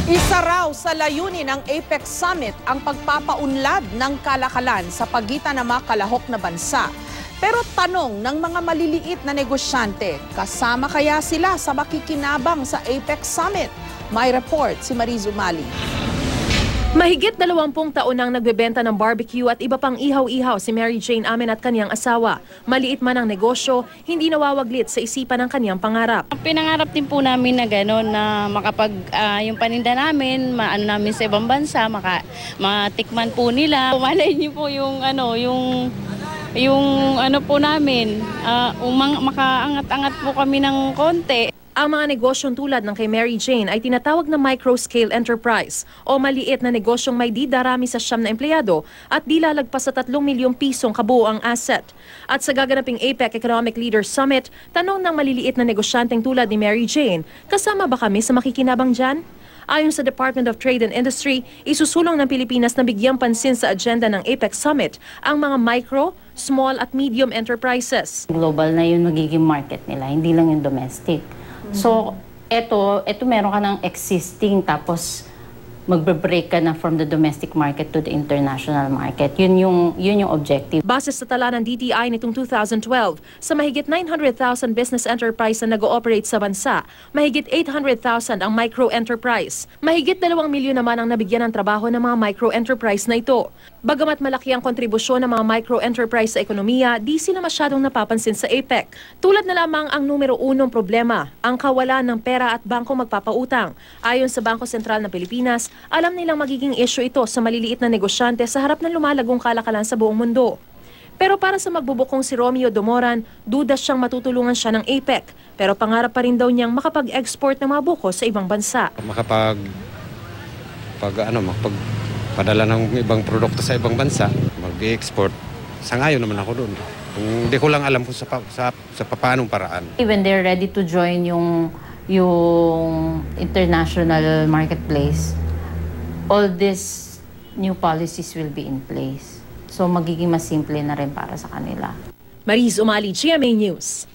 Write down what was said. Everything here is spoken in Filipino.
Isa raw sa layunin ng APEC Summit ang pagpapaunlad ng kalakalan sa pagitan ng mga kalahok na bansa. Pero tanong ng mga maliliit na negosyante, kasama kaya sila sa makikinabang sa APEC Summit? May report si Mariz Umali. Mahigit 20 taon nang nagbebenta ng barbecue at iba pang ihaw-ihaw si Mary Jane Amen at kanyang asawa. Maliit man ang negosyo, hindi nawawaglit sa isipan ng kanyang pangarap. Pinangarap din po namin na gano'n na makapag yung paninda namin, maano namin sa ibang bansa, matikman po nila. Malay niyo po yung ano po namin, makaangat-angat po kami ng konti. Ang mga negosyong tulad ng kay Mary Jane ay tinatawag na micro-scale enterprise o maliit na negosyong may di darami sa 9 na empleyado at di lalagpas sa 3 milyong pisong kabuoang asset. At sa gaganaping APEC Economic Leaders Summit, tanong ng maliliit na negosyanteng tulad ni Mary Jane, kasama ba kami sa makikinabang dyan? Ayon sa Department of Trade and Industry, isusulong ng Pilipinas na bigyang pansin sa agenda ng APEC Summit ang mga micro, small at medium enterprises. Global na yung magiging market nila, hindi lang yung domestic. So, eto meron ka ng existing tapos magbe-break ka na from the domestic market to the international market. Yun yung objective. Base sa tala ng DTI nitong 2012, sa mahigit 900,000 business enterprise na nag-ooperate sa bansa, mahigit 800,000 ang micro-enterprise. Mahigit 2 milyon naman ang nabigyan ng trabaho ng mga micro-enterprise na ito. Bagamat malaki ang kontribusyon ng mga micro-enterprise sa ekonomiya, di sila masyadong napapansin sa APEC. Tulad na lamang ang numero 1 problema, ang kawalan ng pera at bangko magpapautang. Ayon sa Bangko Sentral ng Pilipinas, alam nilang magiging issue ito sa maliliit na negosyante sa harap ng lumalagong kalakalan sa buong mundo. Pero para sa magbubukong si Romeo Domoran, duda siyang matutulungan siya ng APEC. Pero pangarap pa rin daw niyang makapag-export ng mga buko sa ibang bansa. Padala ng ibang produkto sa ibang bansa, mag-export. Sangayon naman ako doon. Hindi ko lang alam kung sa paanong paraan. When they're ready to join yung international marketplace, all these new policies will be in place. So magiging mas simple na rin para sa kanila. Mariz Umali, GMA News.